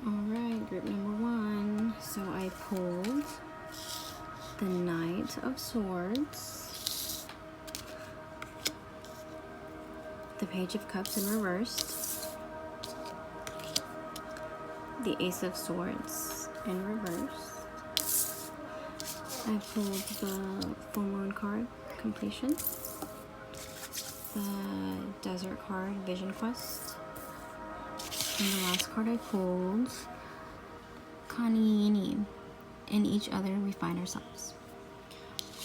Alright, group number 1. So I pulled the Knight of Swords, the Page of Cups in reversed, the Ace of Swords in reverse. I pulled the Full Moon card, Completion, the Desert card, Vision Quest, and the last card I pulled, Kaniyini. In each other we find ourselves.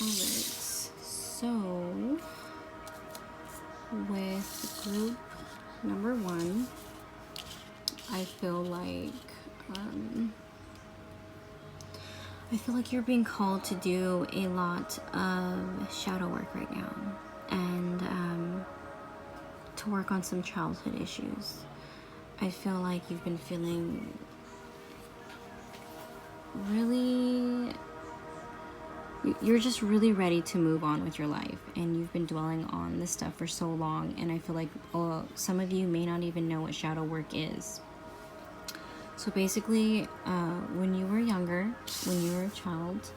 Alright, so with group number 1, I feel like you're being called to do a lot of shadow work right now, and to work on some childhood issues. I feel like you've been feeling really, you're just really ready to move on with your life, and you've been dwelling on this stuff for so long, and I feel like some of you may not even know what shadow work is. So basically, when you were younger, when you were a child,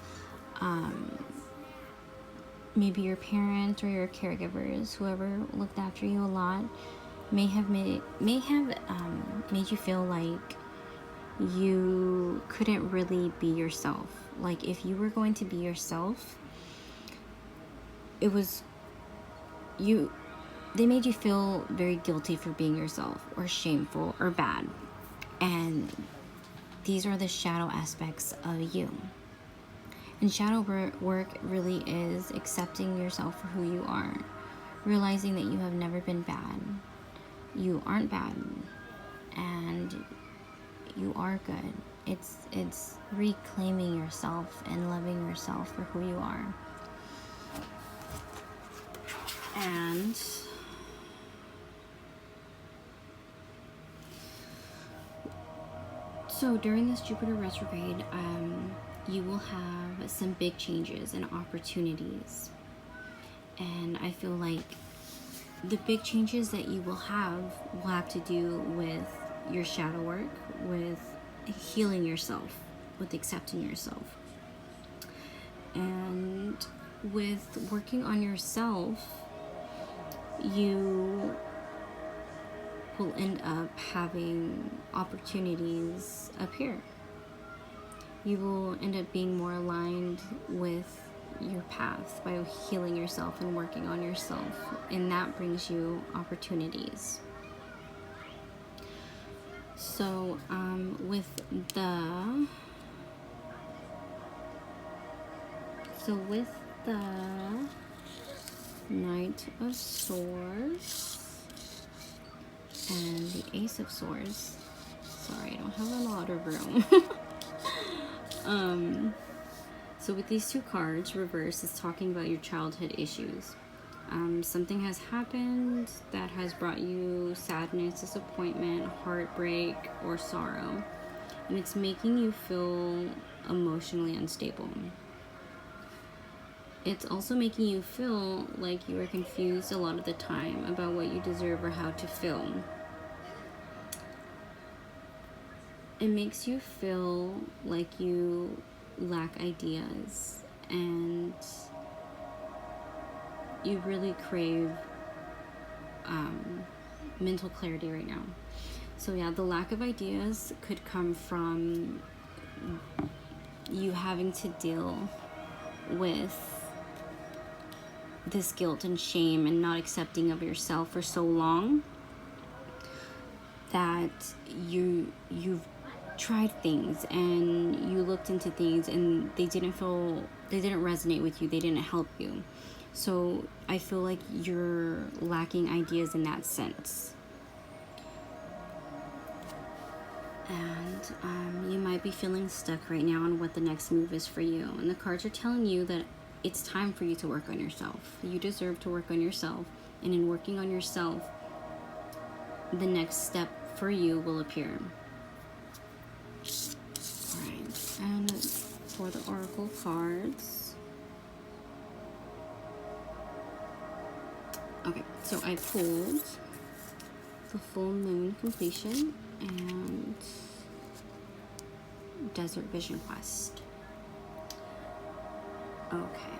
maybe your parents or your caregivers, whoever looked after you a lot, may have made you feel like you couldn't really be yourself. Like if you were going to be yourself, they made you feel very guilty for being yourself, or shameful, or bad. And these are the shadow aspects of you. And shadow work really is accepting yourself for who you are, realizing that you have never been bad. You aren't bad, and you are good. It's reclaiming yourself and loving yourself for who you are. And so during this Jupiter retrograde, you will have some big changes and opportunities. And I feel like the big changes that you will have to do with your shadow work, with healing yourself, with accepting yourself, and with working on yourself. You will end up having opportunities appear. You will end up being more aligned with your path by healing yourself and working on yourself, and that brings you opportunities. So with the Knight of Swords and the Ace of Swords, sorry, I don't have a lot of room. So with these two cards, reverse is talking about your childhood issues. Something has happened that has brought you sadness, disappointment, heartbreak, or sorrow, and it's making you feel emotionally unstable. It's also making you feel like you are confused a lot of the time about what you deserve or how to feel. It makes you feel like you lack ideas, and you really crave mental clarity right now. So yeah, the lack of ideas could come from you having to deal with this guilt and shame and not accepting of yourself for so long that you've tried things and you looked into things and they didn't resonate with you, they didn't help you. So I feel like you're lacking ideas in that sense. And you might be feeling stuck right now on what the next move is for you. And the cards are telling you that it's time for you to work on yourself. You deserve to work on yourself. And in working on yourself, the next step for you will appear. Alright, and for the Oracle cards. Okay, so I pulled the Full Moon Completion and Desert Vision Quest. Okay.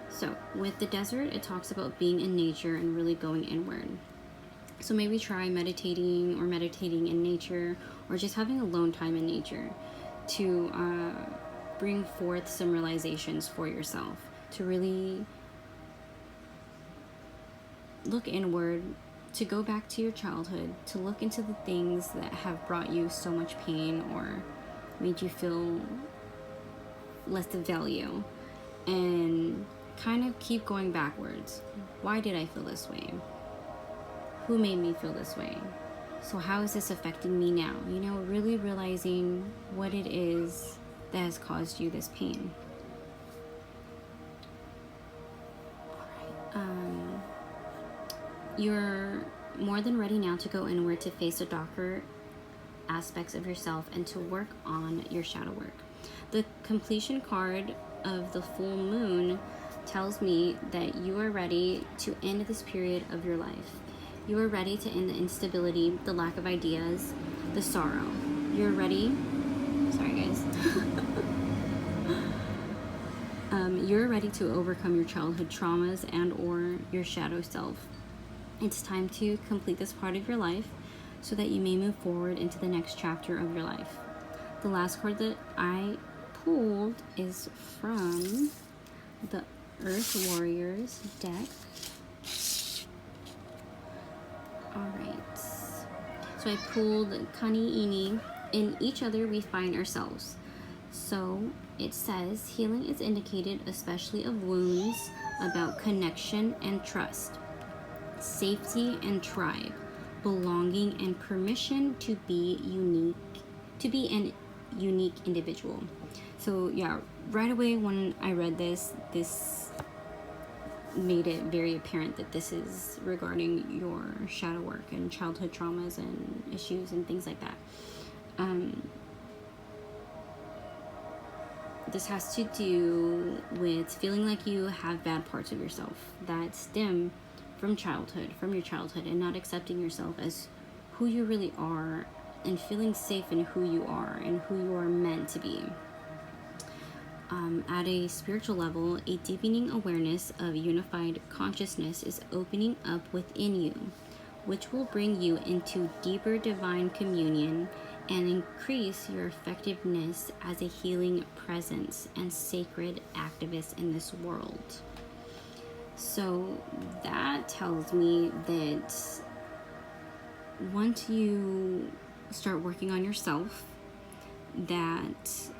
So with the desert, it talks about being in nature and really going inward. So maybe try meditating in nature, or just having alone time in nature to bring forth some realizations for yourself, to really look inward, to go back to your childhood, to look into the things that have brought you so much pain or made you feel less of value, and kind of keep going backwards. Why did I feel this way? Who made me feel this way? So how is this affecting me now? You know, really realizing what it is that has caused you this pain. All right. You're more than ready now to go inward, to face the darker aspects of yourself and to work on your shadow work. The completion card of the full moon tells me that you are ready to end this period of your life. You are ready to end the instability, the lack of ideas, the sorrow. You're ready. Sorry, guys. You're ready to overcome your childhood traumas and or your shadow self. It's time to complete this part of your life so that you may move forward into the next chapter of your life. The last card that I pulled is from the Earth Warriors deck. Alright. So I pulled Kani Ini. In each other we find ourselves. So it says healing is indicated, especially of wounds, about connection and trust, safety and tribe, belonging and permission to be unique, to be an unique individual. So yeah, right away when I read this made it very apparent that this is regarding your shadow work and childhood traumas and issues and things like that. This has to do with feeling like you have bad parts of yourself that stem from childhood, from your childhood, and not accepting yourself as who you really are and feeling safe in who you are and who you are meant to be. At a spiritual level, a deepening awareness of unified consciousness is opening up within you, which will bring you into deeper divine communion and increase your effectiveness as a healing presence and sacred activist in this world. So that tells me that once you start working on yourself, that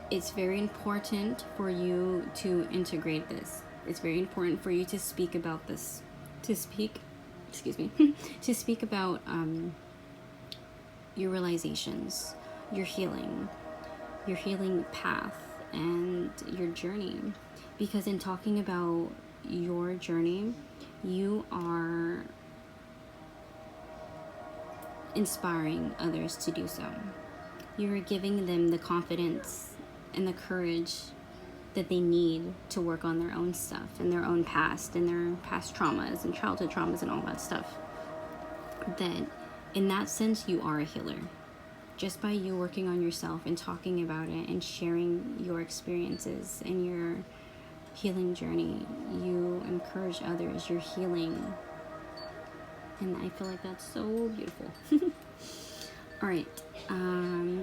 it's very important for you to integrate this. It's very important for you to speak about this, to speak about your realizations, your healing path, and your journey. Because in talking about your journey, you are inspiring others to do so. You are giving them the confidence and the courage that they need to work on their own stuff and their own past and their past traumas and childhood traumas and all that stuff. That in that sense, you are a healer. Just by you working on yourself and talking about it and sharing your experiences and your healing journey, you encourage others. You're healing. And I feel like that's so beautiful. All right.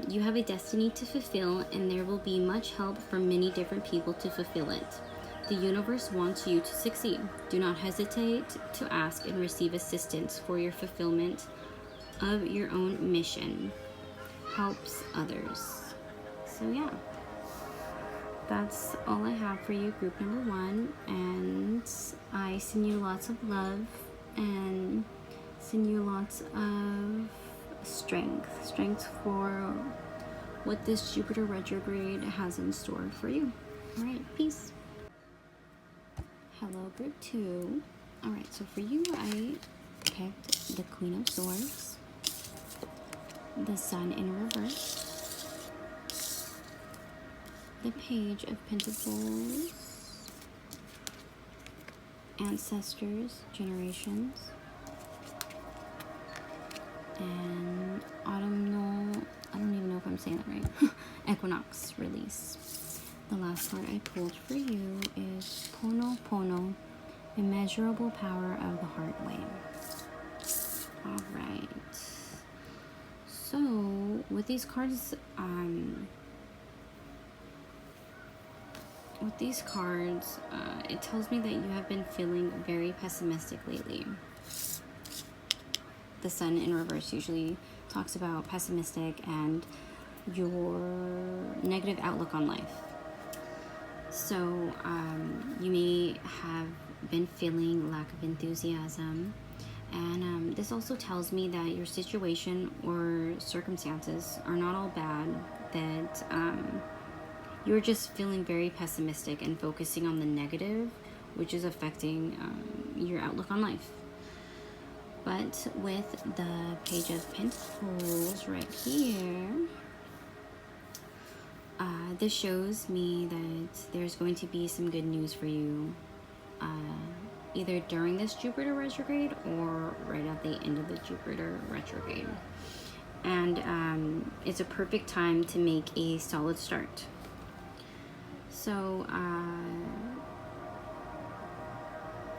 You have a destiny to fulfill, and there will be much help from many different people to fulfill it. The universe wants you to succeed. Do not hesitate to ask and receive assistance for your fulfillment of your own mission. Helps others. So yeah, that's all I have for you, group number 1, and I send you lots of love and send you lots of strength for what this Jupiter retrograde has in store for you. All right, peace. Hello, group 2. All right, so for you, I picked the Queen of Swords, the Sun in reverse, the Page of Pentacles, Ancestors, Generations, and equinox release. The last card I pulled for you is Pono Pono, immeasurable power of the heart way. All right. So with these cards, it tells me that you have been feeling very pessimistic lately. The Sun in reverse usually talks about pessimistic and your negative outlook on life. So you may have been feeling lack of enthusiasm, and this also tells me that your situation or circumstances are not all bad, that you're just feeling very pessimistic and focusing on the negative, which is affecting your outlook on life. But with the Page of Pentacles right here, this shows me that there's going to be some good news for you, either during this Jupiter retrograde or right at the end of the Jupiter retrograde. And it's a perfect time to make a solid start. So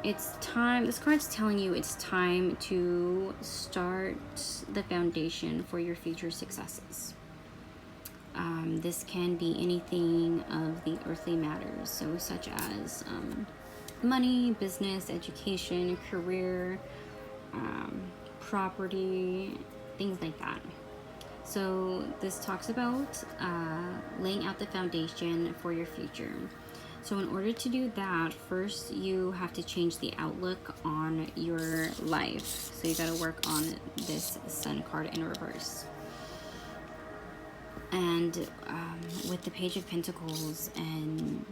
it's time, this card's telling you it's time to start the foundation for your future successes. This can be anything of the earthly matters, so such as money, business, education, career, property, things like that. So this talks about laying out the foundation for your future. So in order to do that, first you have to change the outlook on your life. So you got to work on this Sun card in reverse. And with the Page of Pentacles and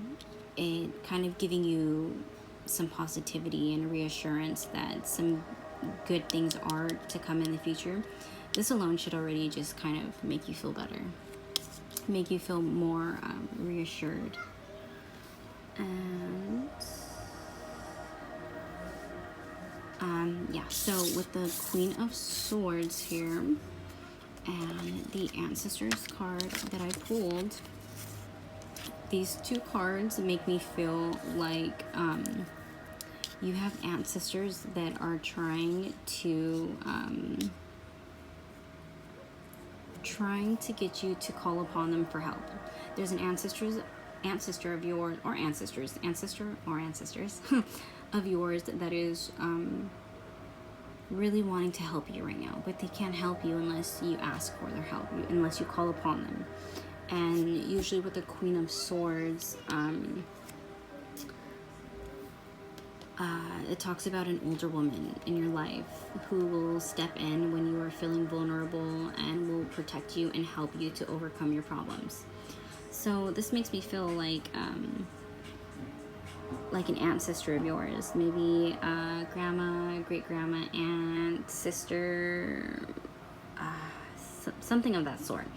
it kind of giving you some positivity and reassurance that some good things are to come in the future, this alone should already just kind of make you feel better, make you feel more reassured. And yeah, so with the Queen of Swords here and the Ancestors card that I pulled, these two cards make me feel like you have ancestors that are trying to get you to call upon them for help. There's an ancestor of yours, or ancestors of yours that is really wanting to help you right now, but they can't help you unless you ask for their help, unless you call upon them. And usually with the Queen of Swords, it talks about an older woman in your life who will step in when you are feeling vulnerable and will protect you and help you to overcome your problems. So this makes me feel like an ancestor of yours, maybe grandma, great-grandma, aunt, sister, something of that sort.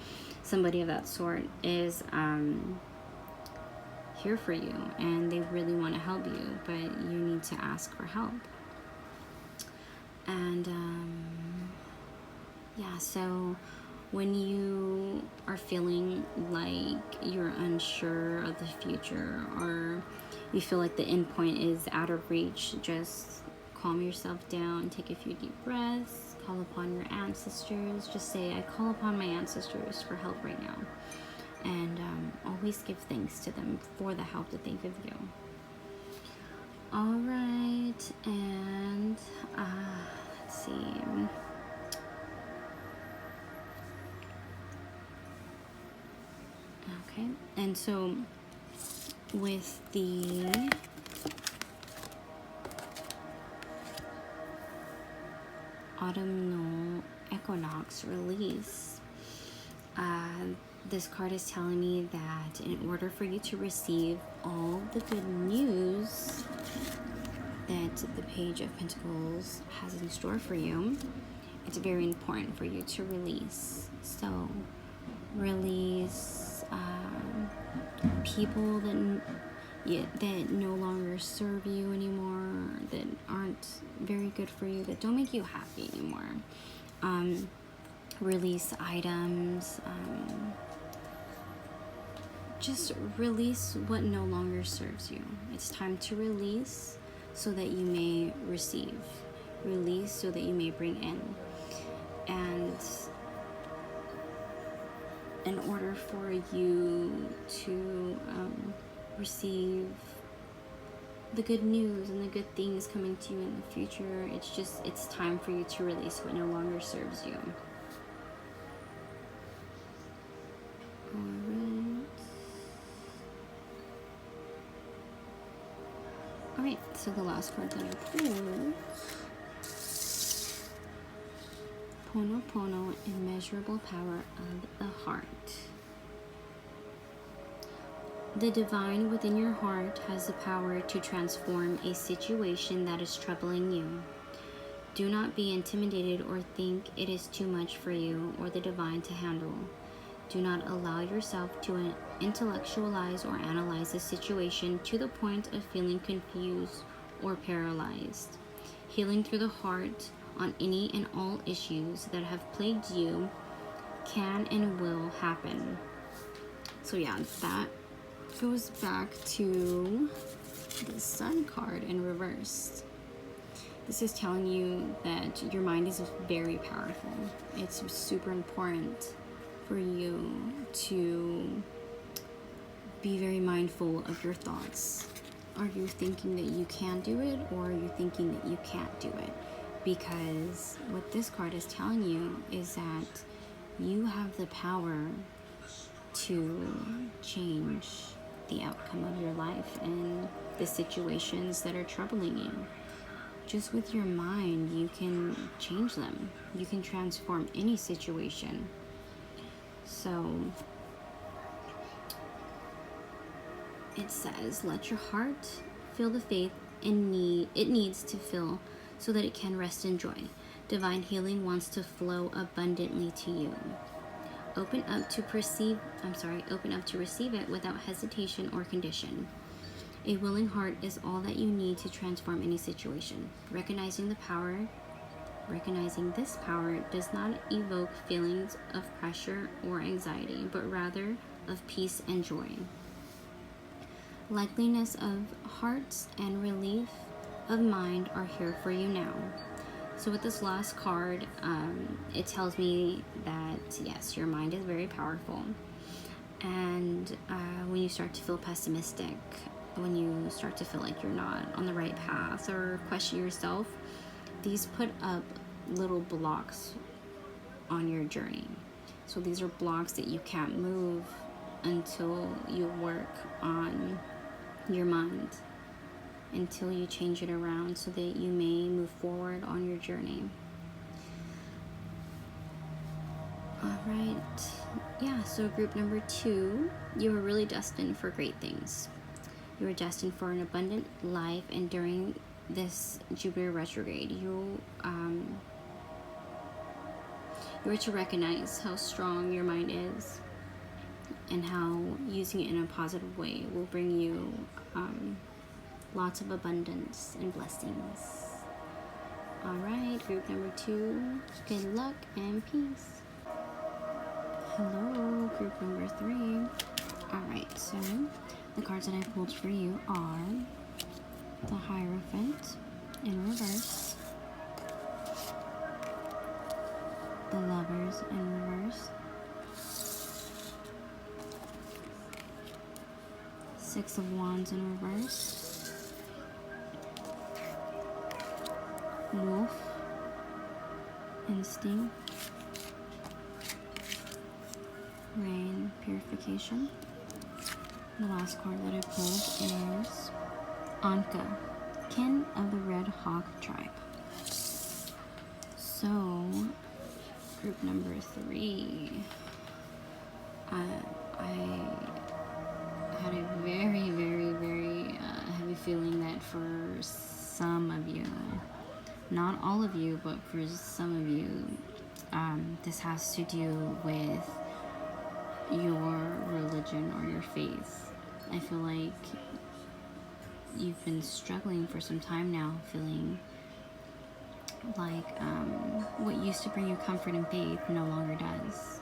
Somebody of that sort is here for you, and they really want to help you, but you need to ask for help. And yeah, so when you are feeling like you're unsure of the future, or you feel like the end point is out of reach, just calm yourself down, take a few deep breaths, call upon your ancestors. Just say, I call upon my ancestors for help right now. And always give thanks to them for the help that they give you. All right, and let's see. Okay, and so with the autumnal equinox release, this card is telling me that in order for you to receive all the good news that the Page of Pentacles has in store for you, it's very important for you to release. So release people that no longer serve you anymore, that aren't very good for you, that don't make you happy anymore. Release items, just release what no longer serves you. It's time to release so that you may receive. Release so that you may bring in. And in order for you to receive the good news and the good things coming to you in the future, it's time for you to release what no longer serves you. Alright, so the last card that I pulled, Pono, immeasurable power of the heart. The divine within your heart has the power to transform a situation that is troubling you. Do not be intimidated or think it is too much for you or the divine to handle. Do not allow yourself to intellectualize or analyze the situation to the point of feeling confused or paralyzed. Healing through the heart on any and all issues that have plagued you can and will happen. So yeah, that goes back to the Sun card in reverse. This is telling you that your mind is very powerful. It's super important for you to be very mindful of your thoughts. Are you thinking that you can do it, or are you thinking that you can't do it? Because what this card is telling you is that you have the power to change the outcome of your life and the situations that are troubling you. Just with your mind, you can change them. You can transform any situation. So it says, let your heart feel the faith it needs to feel so that it can rest in joy. Divine healing wants to flow abundantly to you. Open up to receive it without hesitation or condition. A willing heart is all that you need to transform any situation. Recognizing this power does not evoke feelings of pressure or anxiety, but rather of peace and joy. Likeliness of hearts and relief of mind are here for you now. So with this last card, it tells me that yes, your mind is very powerful. And when you start to feel pessimistic, when you start to feel like you're not on the right path or question yourself, these put up little blocks on your journey. So these are blocks that you can't move until you work on your mind, until you change it around so that you may move forward on your journey. Alright, yeah, so group number 2, you are really destined for great things. You are destined for an abundant life, and during this Jupiter retrograde, you are to recognize how strong your mind is and how using it in a positive way will bring you lots of abundance and blessings. Alright, group number 2, good luck and peace. Hello, group number 3. Alright, so the cards that I pulled for you are the Hierophant in reverse, the Lovers in reverse, 6 of Wands in reverse, Wolf, Instinct, Rain, Purification. The last card that I pulled is Anka, Kin of the Red Hawk Tribe. So, group number 3, I had a very, very, very heavy feeling that for some of you, not all of you, but for some of you, this has to do with your religion or your faith. I feel like you've been struggling for some time now, feeling like what used to bring you comfort and faith no longer does.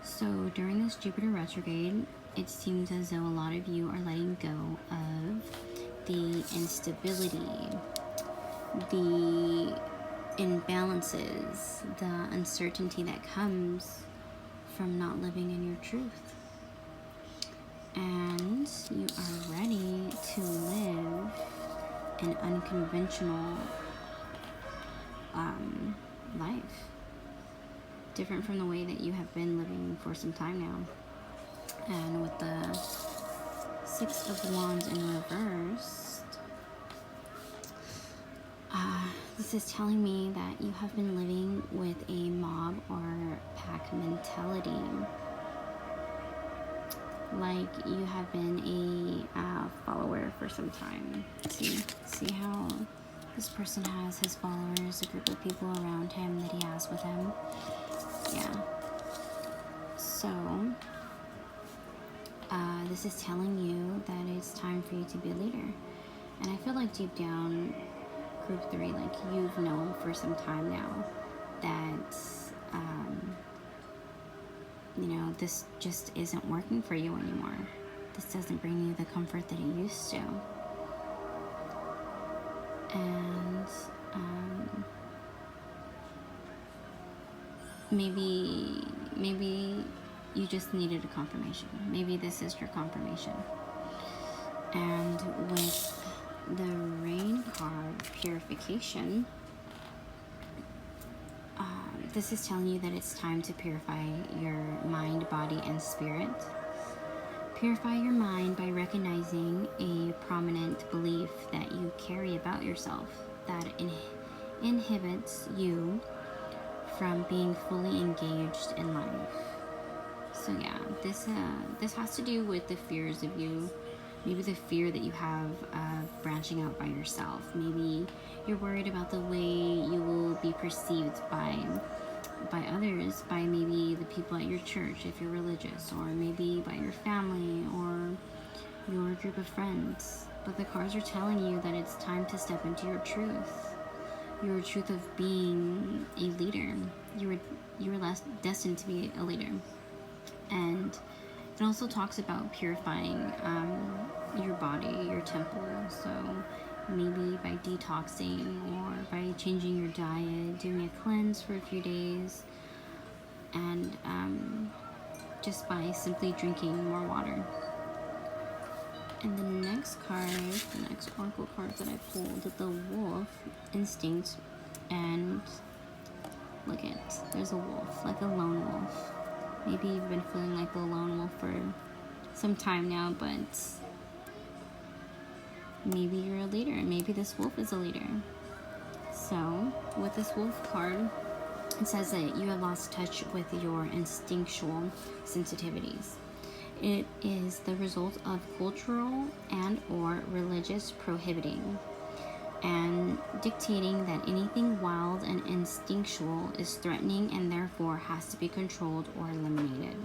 So during this Jupiter retrograde, it seems as though a lot of you are letting go of the instability, the imbalances, the uncertainty that comes from not living in your truth. And you are ready to live an unconventional life, different from the way that you have been living for some time now. And with the Six of Wands in reverse, this is telling me that you have been living with a mob or pack mentality. Like you have been a follower for some time. See how this person has his followers, a group of people around him that he has with him. Yeah. So, this is telling you that it's time for you to be a leader. And I feel like deep down, group 3, like you've known for some time now that, this just isn't working for you anymore. This doesn't bring you the comfort that it used to. And maybe you just needed a confirmation. Maybe this is your confirmation. And with the Rain card, purification, this is telling you that it's time to purify your mind, body, and spirit. Purify your mind by recognizing a prominent belief that you carry about yourself that inhibits you from being fully engaged in life. So yeah, this has to do with the fears of you. Maybe the fear that you have of branching out by yourself. Maybe you're worried about the way you will be perceived by others, by maybe the people at your church if you're religious, or maybe by your family or your group of friends. But the cards are telling you that it's time to step into your truth of being a leader. You were destined to be a leader. And it also talks about purifying your body, your temple. So maybe by detoxing or by changing your diet, doing a cleanse for a few days, and just by simply drinking more water. And the next oracle card that I pulled, the Wolf Instinct, and look at, there's a wolf, like a lone wolf. Maybe you've been feeling like a lone wolf for some time now, but maybe you're a leader. Maybe this wolf is a leader. So, with this wolf card, it says that you have lost touch with your instinctual sensitivities. It is the result of cultural and or religious prohibiting and dictating that anything wild and instinctual is threatening and therefore has to be controlled or eliminated.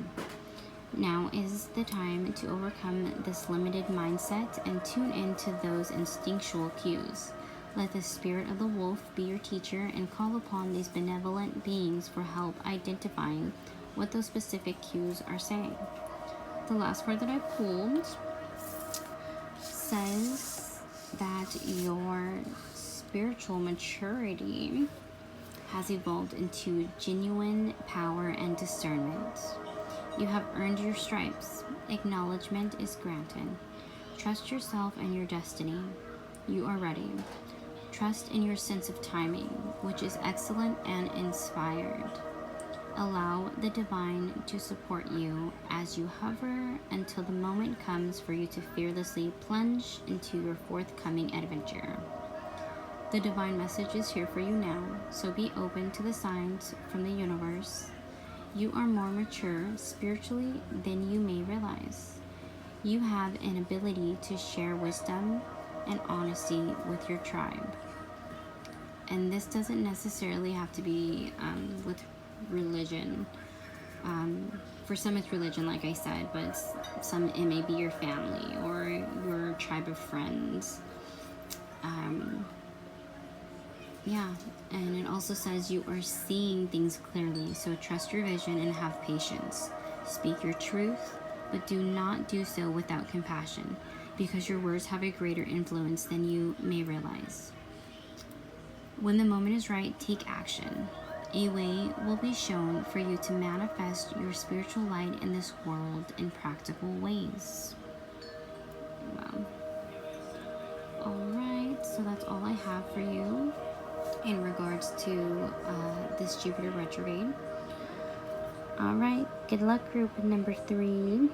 Now is the time to overcome this limited mindset and tune into those instinctual cues. Let the spirit of the wolf be your teacher and call upon these benevolent beings for help identifying what those specific cues are saying. The last card that I pulled says that your spiritual maturity has evolved into genuine power and discernment. You have earned your stripes. Acknowledgement is granted. Trust yourself and your destiny. You are ready. Trust in your sense of timing, which is excellent and inspired. Allow the divine to support you as you hover until the moment comes for you to fearlessly plunge into your forthcoming adventure. The divine message is here for you now, so be open to the signs from the universe. You are more mature spiritually than you may realize. You have an ability to share wisdom and honesty with your tribe. And this doesn't necessarily have to be with religion. For some it's religion, like I said, but some it may be your family or your tribe of friends. And it also says you are seeing things clearly, so trust your vision and have patience. Speak your truth, but do not do so without compassion, because your words have a greater influence than you may realize. When the moment is right, take action. A way will be shown for you to manifest your spiritual light in this world in practical ways. Wow. Alright, so that's all I have for you in regards to this Jupiter retrograde. Alright, good luck, group number 3.